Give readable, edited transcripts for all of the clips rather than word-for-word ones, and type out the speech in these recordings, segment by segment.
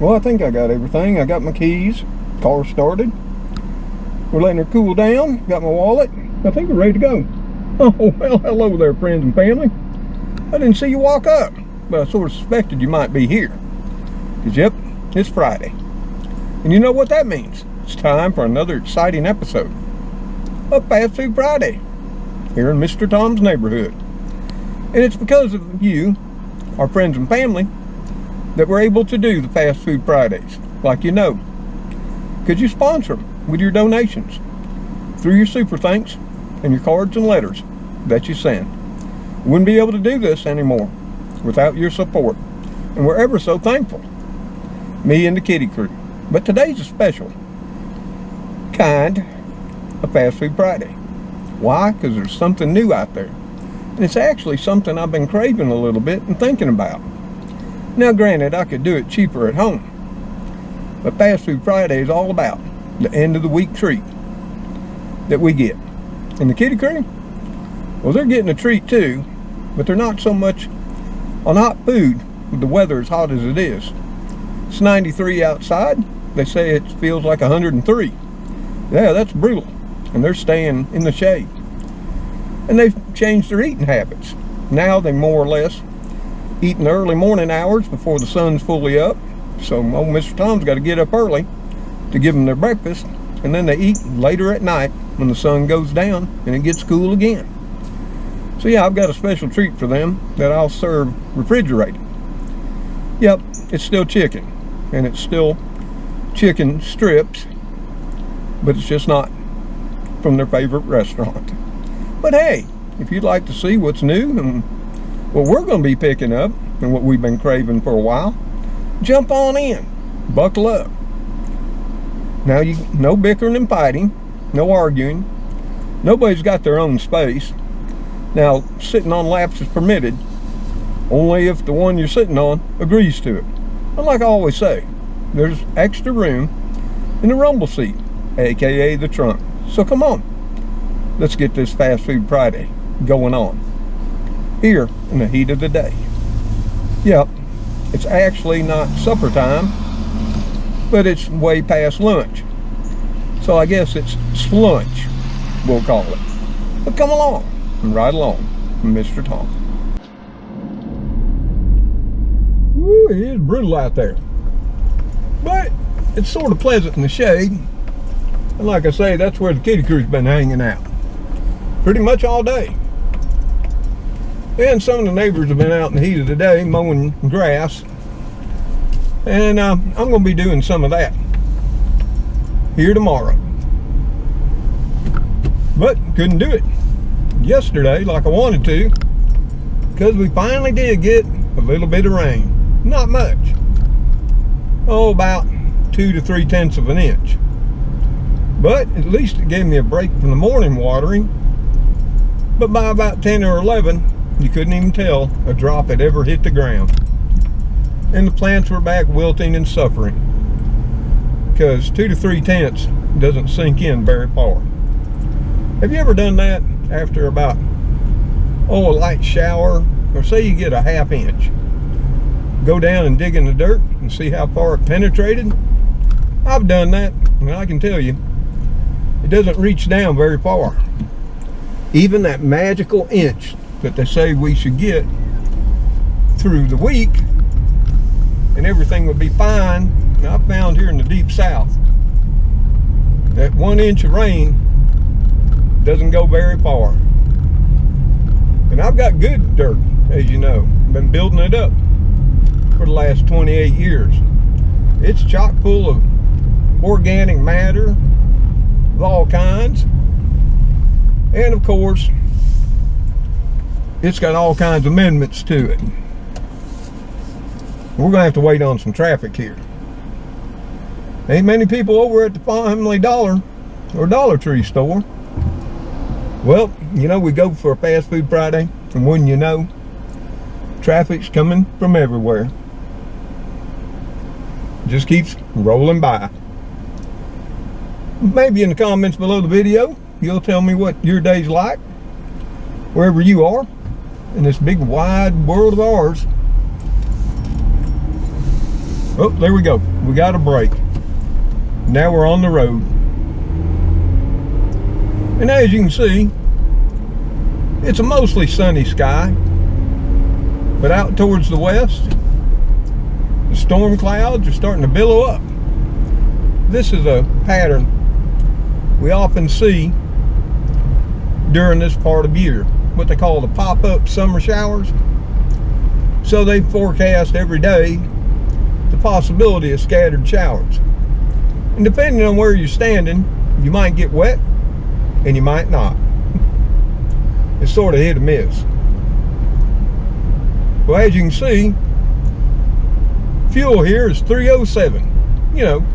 Well, I think I got everything. I got my keys, car started. We're letting her cool down. Got my wallet. I think we're ready to go. Oh, well, hello there, friends and family. I didn't see you walk up, but I sort of suspected you might be here. Because, yep, it's Friday. And you know what that means. It's time for another exciting episode of Fast Food Friday here in Mr. Tom's neighborhood. And it's because of you, our friends and family, that we're able to do the Fast Food Fridays, like you know. Could you sponsor them with your donations through your super thanks and your cards and letters that you send? Wouldn't be able to do this anymore without your support, and we're ever so thankful. Me and the kitty crew. But today's a special kind of Fast Food Friday. Why? Because there's something new out there, and it's actually something I've been craving a little bit and thinking about. Now granted, I could do it cheaper at home, but Fast Food Friday is all about the end of the week treat that we get. And the kitty crew, well, they're getting a treat too, but they're not so much on hot food with the weather as hot as it is. It's 93 outside. They say it feels like 103. Yeah, that's brutal. And they're staying in the shade. And they've changed their eating habits. Now they more or less eat in the early morning hours before the sun's fully up. So old Mr. Tom's got to get up early to give them their breakfast. And then they eat later at night when the sun goes down and it gets cool again. So yeah, I've got a special treat for them that I'll serve refrigerated. Yep, it's still chicken, and it's still chicken strips, but it's just not from their favorite restaurant. But hey, if you'd like to see what's new and what we're going to be picking up and what we've been craving for a while, jump on in, buckle up. Now, no bickering and fighting, no arguing. Nobody's got their own space. Now, sitting on laps is permitted only if the one you're sitting on agrees to it. And like I always say, there's extra room in the rumble seat, aka the trunk. So come on, let's get this Fast Food Friday going on here in the heat of the day. Yep, it's actually not supper time, but it's way past lunch. So I guess it's slunch, we'll call it. But come along. Right along, Mr. Tom. Woo, it is brutal out there. But it's sort of pleasant in the shade. And like I say, that's where the kitty crew's been hanging out. Pretty much all day. And some of the neighbors have been out in the heat of the day mowing grass. And I'm going to be doing some of that here tomorrow. But couldn't do it yesterday like I wanted to, because we finally did get a little bit of rain. Not much. Oh, about 2 to 3/10 of an inch. But at least it gave me a break from the morning watering. But by about 10 or 11, you couldn't even tell a drop had ever hit the ground. And the plants were back wilting and suffering, because 2 to 3/10 doesn't sink in very far. Have you ever done that after about, a light shower, or say you get a ½ inch? Go down and dig in the dirt and see how far it penetrated? I've done that, and I can tell you, it doesn't reach down very far. Even that magical inch that they say we should get through the week, and everything would be fine. Now, I found here in the deep south that 1 inch of rain doesn't go very far. And I've got good dirt, as you know. Been building it up for the last 28 years. It's chock full of organic matter of all kinds. And of course, it's got all kinds of amendments to it. We're going to have to wait on some traffic here. Ain't many people over at the Family Dollar or Dollar Tree store. Well, you know, we go for a Fast Food Friday, and wouldn't you know, traffic's coming from everywhere. Just keeps rolling by. Maybe in the comments below the video, you'll tell me what your day's like, wherever you are in this big wide world of ours. Oh, there we go. We got a break. Now we're on the road. And as you can see, it's a mostly sunny sky. But out towards the west, the storm clouds are starting to billow up. This is a pattern we often see during this part of year, what they call the pop-up summer showers. So they forecast every day the possibility of scattered showers. And depending on where you're standing, you might get wet and you might not. It's sort of hit or miss. Well, as you can see, fuel here is 307, you know,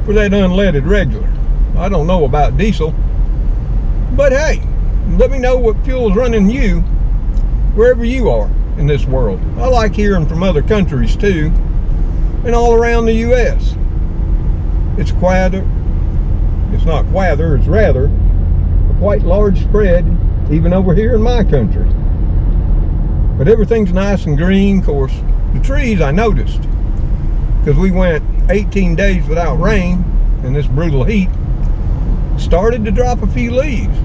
for that unleaded regular. I don't know about diesel, but hey, let me know what fuel is running you wherever you are in this world. I like hearing from other countries too, and all around the U.S. It's rather a quite large spread even over here in my country. But everything's nice and green. Of course, the trees I noticed, because we went 18 days without rain in this brutal heat, started to drop a few leaves.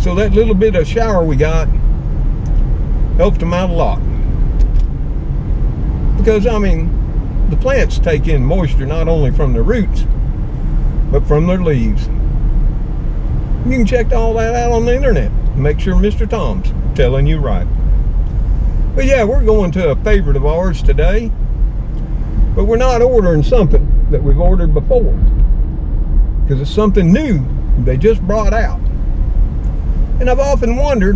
So that little bit of shower we got helped them out a lot. Because, I mean, the plants take in moisture not only from the roots, but from their leaves. You can check all that out on the internet. Make sure Mr. Tom's telling you right. But yeah, we're going to a favorite of ours today. But we're not ordering something that we've ordered before, because it's something new they just brought out. And I've often wondered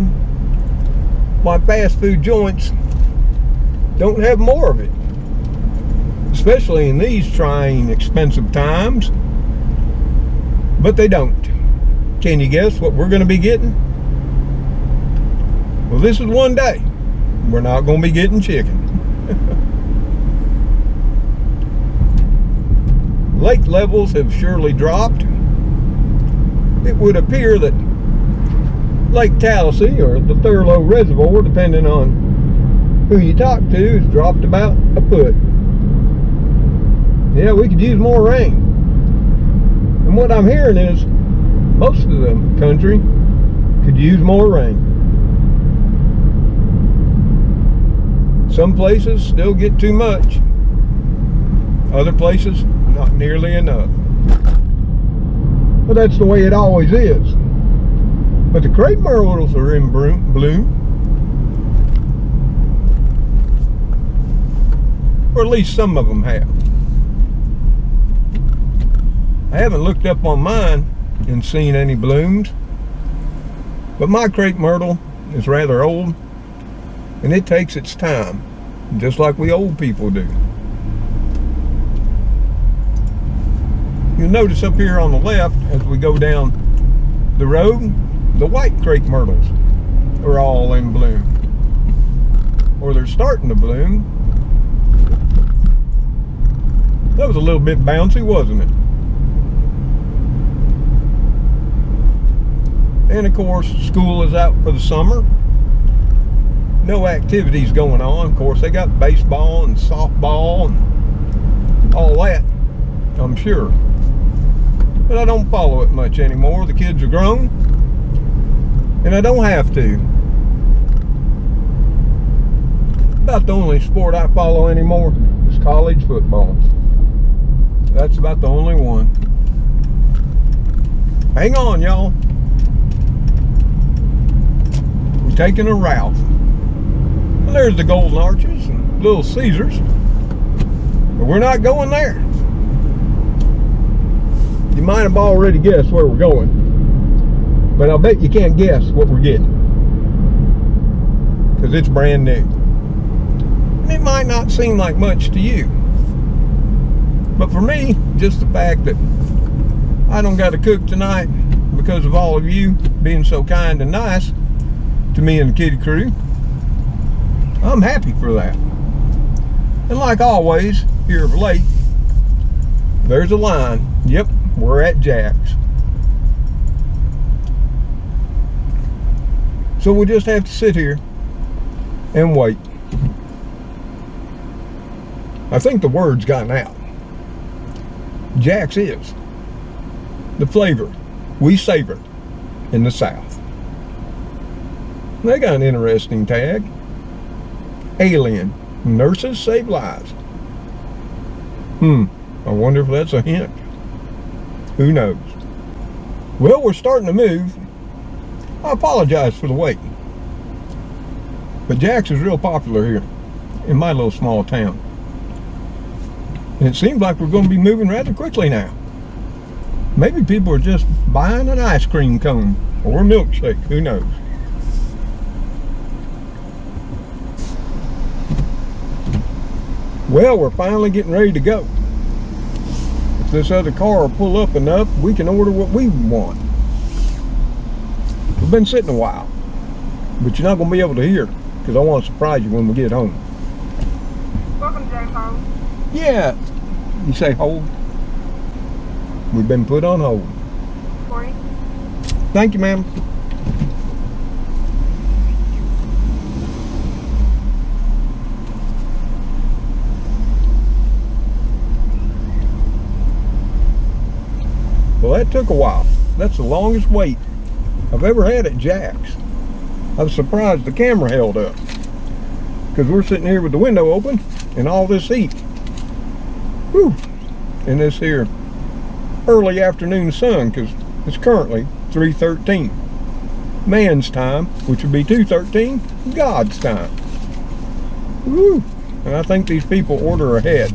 why fast food joints don't have more of it, especially in these trying, expensive times. But they don't. Can you guess what we're going to be getting? Well, this is one day we're not going to be getting chicken. Lake levels have surely dropped. It would appear that Lake Tallahassee, or the Thurlow Reservoir, depending on who you talk to, has dropped about a foot. Yeah, we could use more rain. And what I'm hearing is most of the country could use more rain. Some places still get too much. Other places, not nearly enough. But that's the way it always is. But the crepe myrtles are in bloom. Or at least some of them have. I haven't looked up on mine and seen any blooms. But my crepe myrtle is rather old, and it takes its time, just like we old people do. You'll notice up here on the left, as we go down the road, the white crepe myrtles are all in bloom. Or they're starting to bloom. That was a little bit bouncy, wasn't it? And of course, school is out for the summer. No activities going on. Of course, they got baseball and softball and all that, I'm sure. But I don't follow it much anymore. The kids are grown, and I don't have to. About the only sport I follow anymore is college football. That's about the only one. Hang on, y'all. We're taking a Ralph. Well, there's the Golden Arches and Little Caesars. But we're not going there. You might have already guessed where we're going, but I'll bet you can't guess what we're getting, because it's brand new. And it might not seem like much to you, but for me, just the fact that I don't got to cook tonight because of all of you being so kind and nice to me and the kitty crew, I'm happy for that. And like always, here of late, there's a line. Yep, we're at Jack's. So we'll just have to sit here and wait. I think the word's gotten out. Jack's is the flavor we savor in the South. They got an interesting tag. Alien. Nurses save lives. I wonder if that's a hint. Who knows? Well, we're starting to move. I apologize for the wait. But Jack's is real popular here in my little small town. And it seems like we're going to be moving rather quickly now. Maybe people are just buying an ice cream cone or a milkshake. Who knows? Well, we're finally getting ready to go. If this other car will pull up enough, we can order what we want. We've been sitting a while, but you're not going to be able to hear because I want to surprise you when we get home. Welcome, James home. Yeah. You say hold? We've been put on hold. Corey? Thank you, ma'am. Well, that took a while. That's the longest wait I've ever had at Jack's. I was surprised the camera held up because we're sitting here with the window open and all this heat. Whew. In this here early afternoon sun, because it's currently 3:13. Man's time, which would be 2:13, God's time. Woo. And I think these people order ahead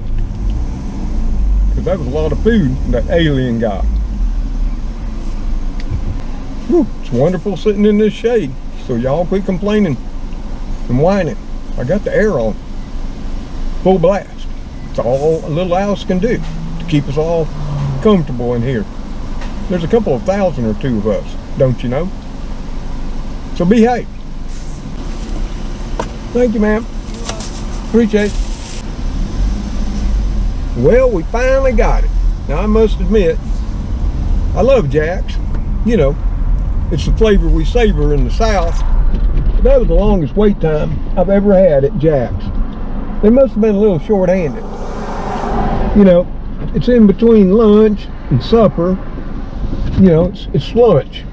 because that was a lot of food that alien got. Whew. It's wonderful sitting in this shade, so y'all quit complaining and whining. I got the air on full blast. It's all a little house can do to keep us all comfortable in here. There's a couple of thousand or two of us, don't you know? So behave. Thank you, ma'am. Appreciate it. Well, we finally got it. Now, I must admit, I love Jack's. You know, it's the flavor we savor in the South. But that was the longest wait time I've ever had at Jack's. They must have been a little short-handed. You know, it's in between lunch and supper. You know, it's lunch.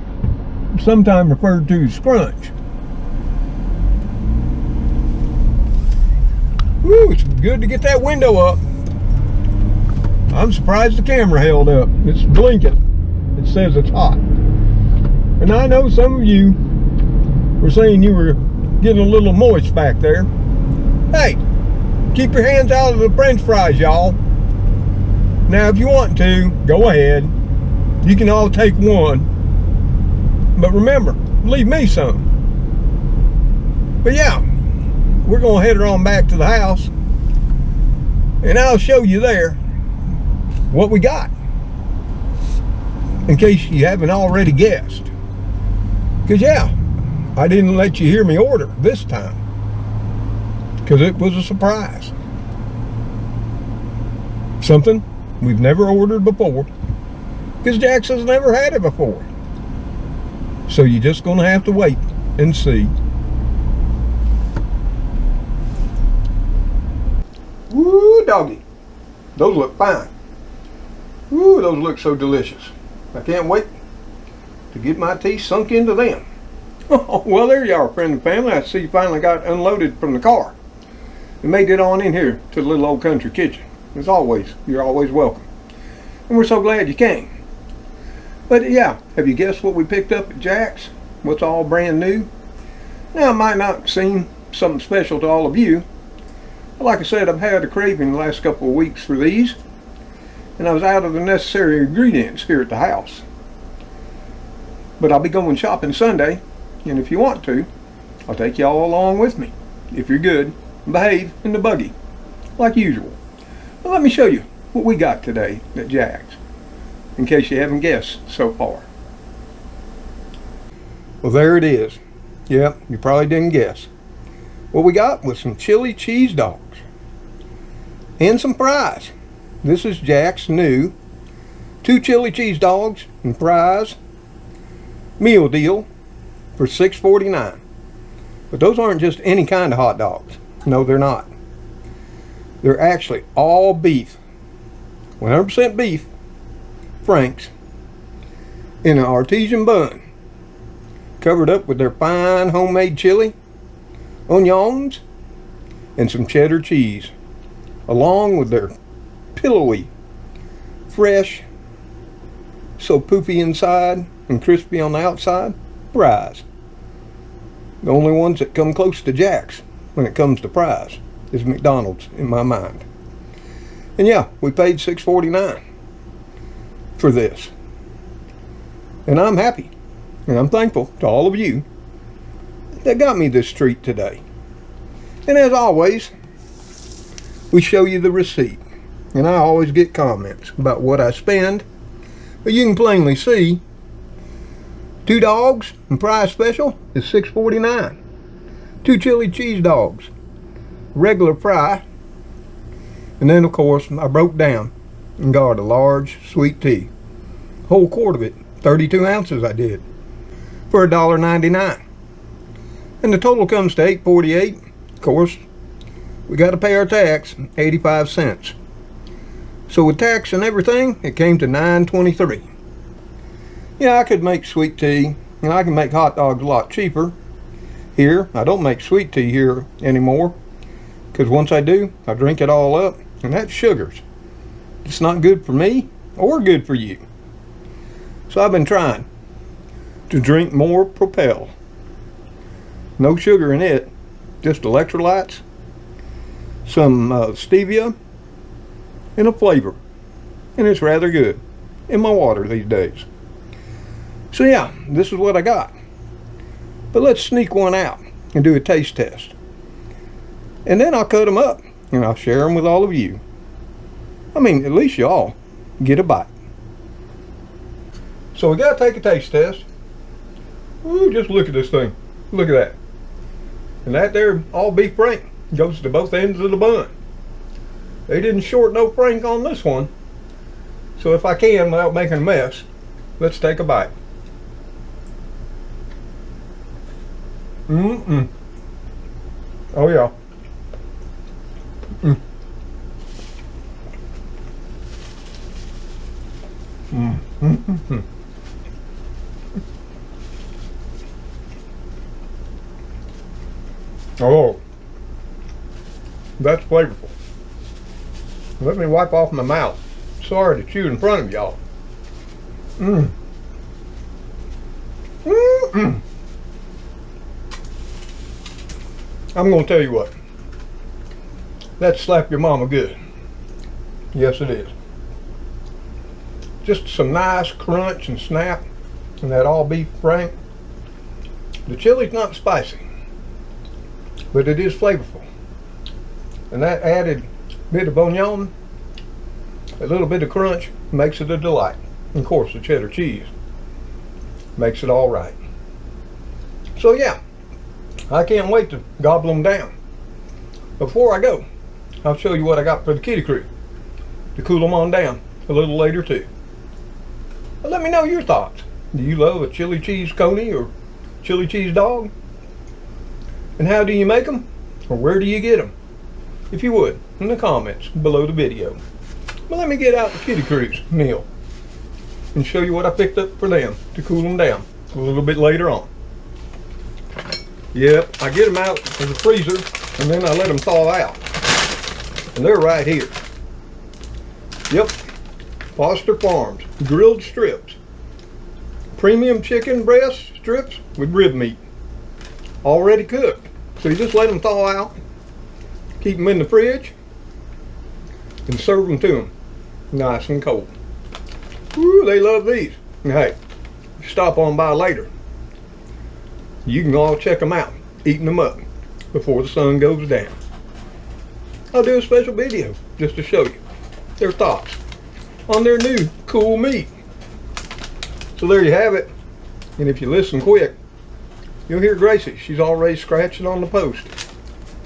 Sometimes referred to as scrunch. Woo, it's good to get that window up. I'm surprised the camera held up. It's blinking. It says it's hot. And I know some of you were saying you were getting a little moist back there. Hey, keep your hands out of the French fries, y'all. Now, if you want to, go ahead. You can all take one. But remember, leave me some. But yeah, we're going to head on back to the house. And I'll show you there what we got. In case you haven't already guessed. Because yeah, I didn't let you hear me order this time. Because it was a surprise. Something we've never ordered before. Because Jack's has never had it before. So you're just going to have to wait and see. Woo, doggy. Those look fine. Woo, those look so delicious. I can't wait to get my teeth sunk into them. Oh, well, there you are, friend and family. I see you finally got unloaded from the car and made it on in here to the little old country kitchen. As always, you're always welcome. And we're so glad you came. But yeah, have you guessed what we picked up at Jack's? What's all brand new? Now, it might not seem something special to all of you. But like I said, I've had a craving the last couple of weeks for these. And I was out of the necessary ingredients here at the house. But I'll be going shopping Sunday. And if you want to, I'll take y'all along with me. If you're good, behave in the buggy. Like usual. Well, let me show you what we got today at Jack's. In case you haven't guessed so far. Well, there it is. Yep, you probably didn't guess. What we got was some chili cheese dogs. And some fries. This is Jack's new 2 chili cheese dogs and fries meal deal for $6.49. But those aren't just any kind of hot dogs. No, they're not. They're actually all beef, 100% beef Franks in an artesian bun, covered up with their fine homemade chili, onions, and some cheddar cheese, along with their pillowy, fresh, so poofy inside and crispy on the outside fries. The only ones that come close to Jack's when it comes to fries is McDonald's in my mind. And yeah, we paid $6.49 for this. And I'm happy. And I'm thankful to all of you that got me this treat today. And as always, we show you the receipt. And I always get comments about what I spend. But you can plainly see 2 dogs and fry special is $6.49. 2 chili cheese dogs, regular fry, and then of course I broke down and got a large sweet tea, whole quart of it, 32 ounces I did, for $1.99, and the total comes to $8.48. Of course, we got to pay our tax, 85 cents. So with tax and everything, it came to $9.23. Yeah, I could make sweet tea, and I can make hot dogs a lot cheaper. Here, I don't make sweet tea here anymore, because once I do, I drink it all up, and that's sugars. It's not good for me, or good for you. So I've been trying to drink more Propel. No sugar in it, just electrolytes, some stevia, and a flavor. And it's rather good in my water these days. So yeah, this is what I got. But let's sneak one out and do a taste test. And then I'll cut them up and I'll share them with all of you. I mean, at least y'all get a bite. So we gotta take a taste test. Ooh, just look at this thing. Look at that. And that there all beef Frank goes to both ends of the bun. They didn't short no Frank on this one. So if I can, without making a mess, let's take a bite. Oh yeah. Oh, that's flavorful. Let me wipe off my mouth. Sorry to chew in front of y'all. I'm going to tell you what. That slap your mama good. Yes, it is. Just some nice crunch and snap in that all beef Frank. The chili's not spicy, but it is flavorful. And that added bit of onion, a little bit of crunch, makes it a delight. And of course, the cheddar cheese makes it all right. So yeah, I can't wait to gobble them down. Before I go, I'll show you what I got for the kitty crew to cool them on down a little later too. But let me know your thoughts. Do you love a chili cheese coney or chili cheese dog? And how do you make them? Or where do you get them? If you would, in the comments below the video. But let me get out the kitty crew's meal and show you what I picked up for them to cool them down a little bit later on. Yep, I get them out of the freezer and then I let them thaw out. And they're right here. Yep, Foster Farms grilled strips. Premium chicken breast strips with rib meat. Already cooked. So you just let them thaw out, keep them in the fridge, and serve them to them nice and cold. Ooh, they love these. And hey, stop on by later. You can all check them out, eating them up before the sun goes down. I'll do a special video just to show you their thoughts on their new cool meat. So there you have it. And if you listen quick, you'll hear Gracie. She's already scratching on the post.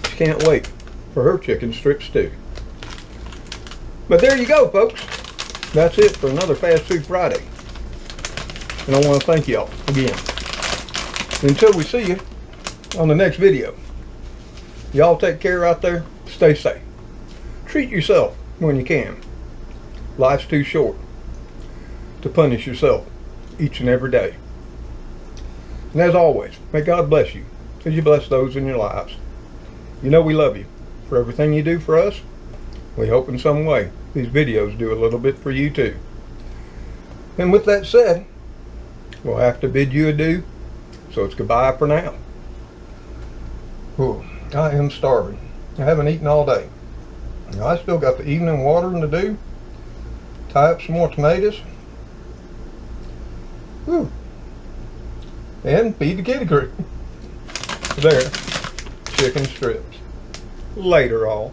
She can't wait for her chicken strips too. But there you go, folks. That's it for another Fast Food Friday. And I want to thank y'all again. Until we see you on the next video, y'all take care out there. Stay safe. treat yourself when you can. Life's too short to punish yourself each and every day. And as always, may God bless you as you bless those in your lives. You know we love you for everything you do for us. We hope in some way these videos do a little bit for you too. And with that said, we'll have to bid you adieu. So it's goodbye for now. Ooh, I am starving. I haven't eaten all day. Now, I still got the evening watering to do. Tie up some more tomatoes. Whew. And feed the kitty crew. There, chicken strips. Later all.